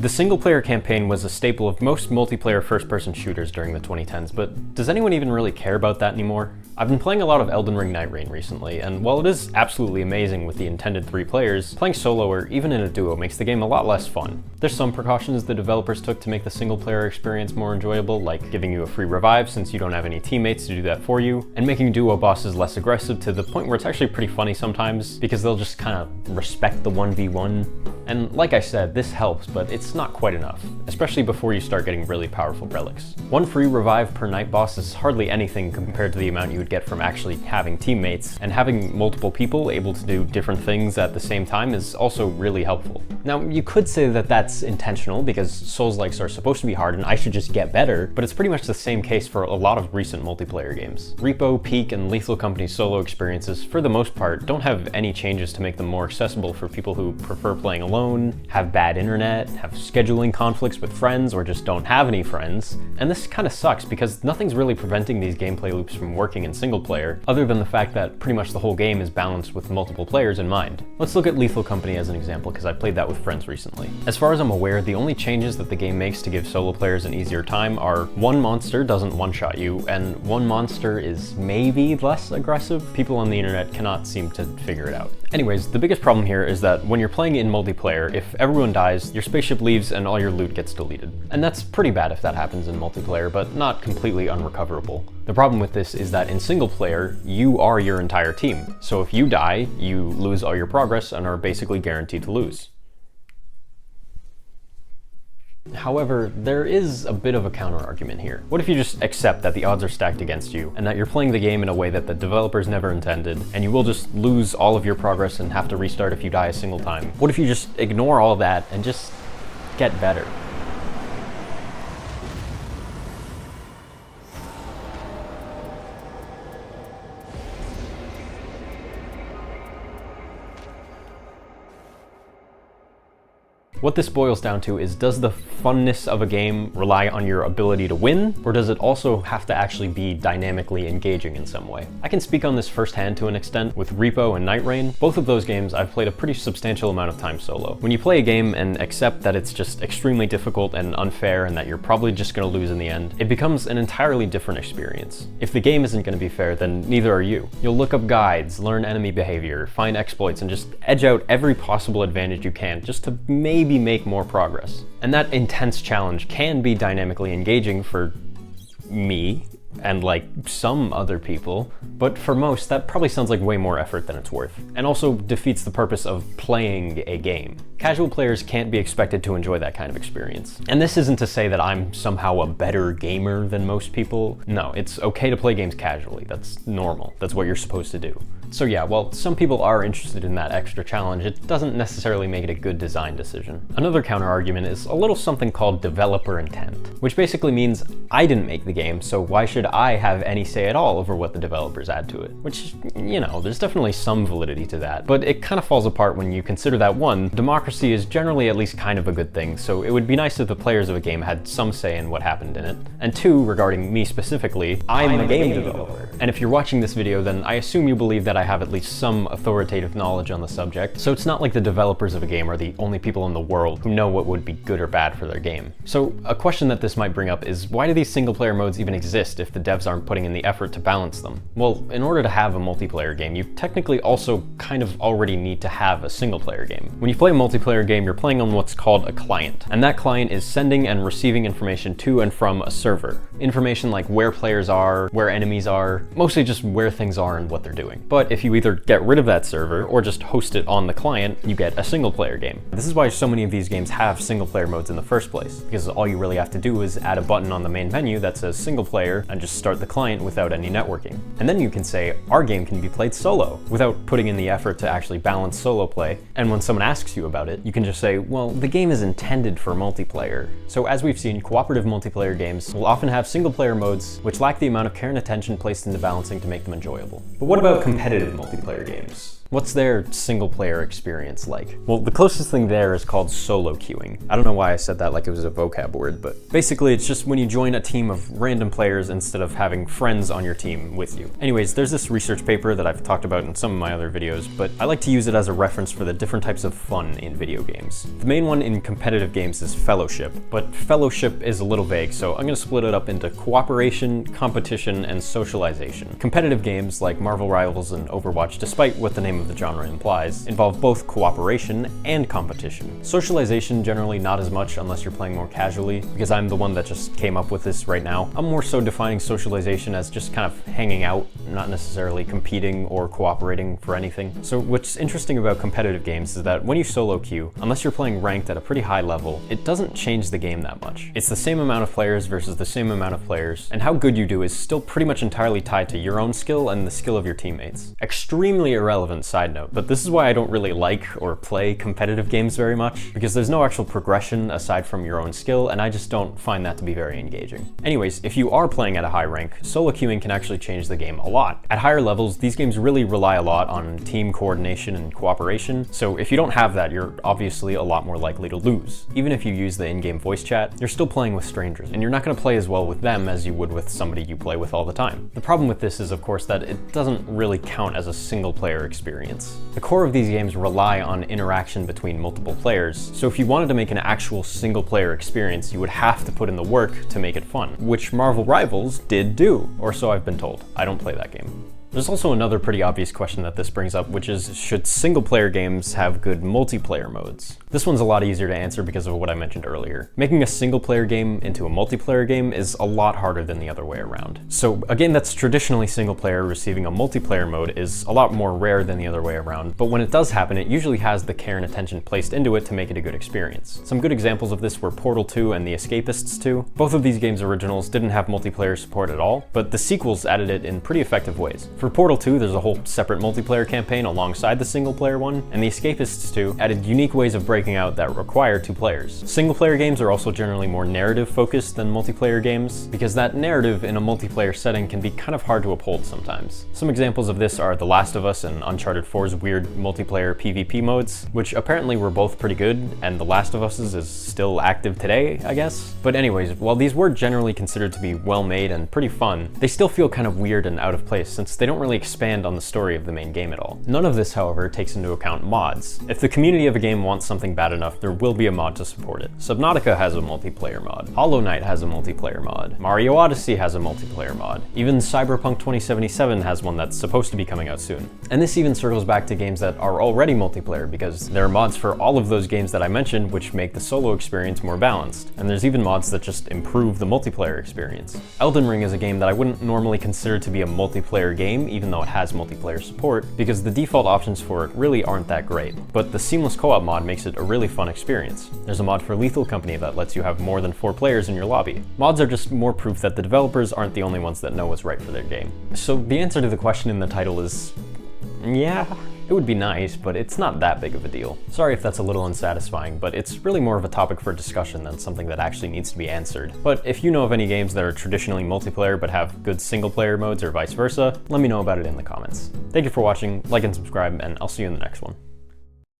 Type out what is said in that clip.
The single-player campaign was a staple of most multiplayer first-person shooters during the 2010s, but does anyone even really care about that anymore? I've been playing a lot of Elden Ring Nightrein recently, and while it is absolutely amazing with the intended 3 players, playing solo or even in a duo makes the game a lot less fun. There's some precautions the developers took to make the single-player experience more enjoyable, like giving you a free revive since you don't have any teammates to do that for you, and making duo bosses less aggressive to the point where it's actually pretty funny sometimes, because they'll just kind of respect the 1v1. And like I said, this helps, but it's not quite enough, especially before you start getting really powerful relics. 1 free revive per night boss is hardly anything compared to the amount you would get from actually having teammates, and having multiple people able to do different things at the same time is also really helpful. Now, you could say that that's intentional because Souls-likes are supposed to be hard and I should just get better, but it's pretty much the same case for a lot of recent multiplayer games. R.E.P.O, Peak, and Lethal Company's solo experiences, for the most part, don't have any changes to make them more accessible for people who prefer playing alone, have bad internet, have scheduling conflicts with friends, or just don't have any friends. And this kind of sucks because nothing's really preventing these gameplay loops from working in single player, other than the fact that pretty much the whole game is balanced with multiple players in mind. Let's look at Lethal Company as an example, because I played that with friends recently. As far as I'm aware, the only changes that the game makes to give solo players an easier time are 1 monster doesn't one-shot you, and 1 monster is maybe less aggressive. People on the internet cannot seem to figure it out. Anyways, the biggest problem here is that when you're playing in multiplayer, if everyone dies, your spaceship leaves and all your loot gets deleted. And that's pretty bad if that happens in multiplayer, but not completely unrecoverable. The problem with this is that in single player, you are your entire team. So if you die, you lose all your progress and are basically guaranteed to lose. However, there is a bit of a counter-argument here. What if you just accept that the odds are stacked against you, and that you're playing the game in a way that the developers never intended, and you will just lose all of your progress and have to restart if you die a single time? What if you just ignore all that and just get better? What this boils down to is, does the funness of a game rely on your ability to win, or does it also have to actually be dynamically engaging in some way? I can speak on this firsthand to an extent with R.E.P.O and Nightrein. Both of those games I've played a pretty substantial amount of time solo. When you play a game and accept that it's just extremely difficult and unfair and that you're probably just going to lose in the end, it becomes an entirely different experience. If the game isn't going to be fair, then neither are you. You'll look up guides, learn enemy behavior, find exploits, and just edge out every possible advantage you can just to maybe make more progress. And that intense challenge can be dynamically engaging for me and like some other people, but for most that probably sounds like way more effort than it's worth, and also defeats the purpose of playing a game. Casual players can't be expected to enjoy that kind of experience. And this isn't to say that I'm somehow a better gamer than most people. No, it's okay to play games casually. That's normal. That's what you're supposed to do. So yeah, while some people are interested in that extra challenge, it doesn't necessarily make it a good design decision. Another counter-argument is a little something called developer intent, which basically means I didn't make the game, so why should I have any say at all over what the developers add to it? Which, you know, there's definitely some validity to that, but it kind of falls apart when you consider that 1, democracy is generally at least kind of a good thing, so it would be nice if the players of a game had some say in what happened in it. And 2, regarding me specifically, I'm a game developer. And if you're watching this video, then I assume you believe that I have at least some authoritative knowledge on the subject, so it's not like the developers of a game are the only people in the world who know what would be good or bad for their game. So a question that this might bring up is, why do these single player modes even exist if the devs aren't putting in the effort to balance them? Well, in order to have a multiplayer game, you technically also kind of already need to have a single player game. When you play a multiplayer game, you're playing on what's called a client, and that client is sending and receiving information to and from a server. Information like where players are, where enemies are, mostly just where things are and what they're doing. But if you either get rid of that server or just host it on the client, you get a single player game. This is why so many of these games have single player modes in the first place, because all you really have to do is add a button on the main menu that says single player and just start the client without any networking. And then you can say, our game can be played solo, without putting in the effort to actually balance solo play. And when someone asks you about it, you can just say, well, the game is intended for multiplayer. So as we've seen, cooperative multiplayer games will often have single player modes which lack the amount of care and attention placed into balancing to make them enjoyable. But what about competitive multiplayer games? What's their single player experience like? Well, the closest thing there is called solo queuing. I don't know why I said that like it was a vocab word, but basically it's just when you join a team of random players instead of having friends on your team with you. Anyways, there's this research paper that I've talked about in some of my other videos, but I like to use it as a reference for the different types of fun in video games. The main one in competitive games is fellowship, but fellowship is a little vague, so I'm gonna split it up into cooperation, competition, and socialization. Competitive games like Marvel Rivals and Overwatch, despite what the name of the genre implies, involve both cooperation and competition. Socialization generally not as much unless you're playing more casually, because I'm the one that just came up with this right now. I'm more so defining socialization as just kind of hanging out, not necessarily competing or cooperating for anything. So what's interesting about competitive games is that when you solo queue, unless you're playing ranked at a pretty high level, it doesn't change the game that much. It's the same amount of players versus the same amount of players, and how good you do is still pretty much entirely tied to your own skill and the skill of your teammates. Extremely irrelevant side note, but this is why I don't really like or play competitive games very much, because there's no actual progression aside from your own skill, and I just don't find that to be very engaging. Anyways, if you are playing at a high rank, solo queuing can actually change the game a lot. At higher levels, these games really rely a lot on team coordination and cooperation, so if you don't have that, you're obviously a lot more likely to lose. Even if you use the in-game voice chat, you're still playing with strangers, and you're not going to play as well with them as you would with somebody you play with all the time. The problem with this is, of course, that it doesn't really count as a single-player experience. The core of these games rely on interaction between multiple players, so if you wanted to make an actual single-player experience, you would have to put in the work to make it fun, which Marvel Rivals did do, or so I've been told. I don't play that game. There's also another pretty obvious question that this brings up, which is, should single-player games have good multiplayer modes? This one's a lot easier to answer because of what I mentioned earlier. Making a single-player game into a multiplayer game is a lot harder than the other way around. So a game that's traditionally single-player receiving a multiplayer mode is a lot more rare than the other way around, but when it does happen, it usually has the care and attention placed into it to make it a good experience. Some good examples of this were Portal 2 and the Escapists 2. Both of these games' originals didn't have multiplayer support at all, but the sequels added it in pretty effective ways. For Portal 2, there's a whole separate multiplayer campaign alongside the single-player one, and the Escapists 2 added unique ways of breaking out that require two players. Single-player games are also generally more narrative-focused than multiplayer games, because that narrative in a multiplayer setting can be kind of hard to uphold sometimes. Some examples of this are The Last of Us and Uncharted 4's weird multiplayer PvP modes, which apparently were both pretty good, and The Last of Us's is still active today, I guess. But anyways, while these were generally considered to be well-made and pretty fun, they still feel kind of weird and out of place since they don't really expand on the story of the main game at all. None of this, however, takes into account mods. If the community of a game wants something bad enough, there will be a mod to support it. Subnautica has a multiplayer mod. Hollow Knight has a multiplayer mod. Mario Odyssey has a multiplayer mod. Even Cyberpunk 2077 has one that's supposed to be coming out soon. And this even circles back to games that are already multiplayer, because there are mods for all of those games that I mentioned which make the solo experience more balanced. And there's even mods that just improve the multiplayer experience. Elden Ring is a game that I wouldn't normally consider to be a multiplayer game, even though it has multiplayer support, because the default options for it really aren't that great. But the seamless co-op mod makes it a really fun experience. There's a mod for Lethal Company that lets you have more than 4 players in your lobby. Mods are just more proof that the developers aren't the only ones that know what's right for their game. So the answer to the question in the title is, yeah, it would be nice, but it's not that big of a deal. Sorry if that's a little unsatisfying, but it's really more of a topic for discussion than something that actually needs to be answered. But if you know of any games that are traditionally multiplayer but have good single-player modes or vice versa, let me know about it in the comments. Thank you for watching, like and subscribe, and I'll see you in the next one.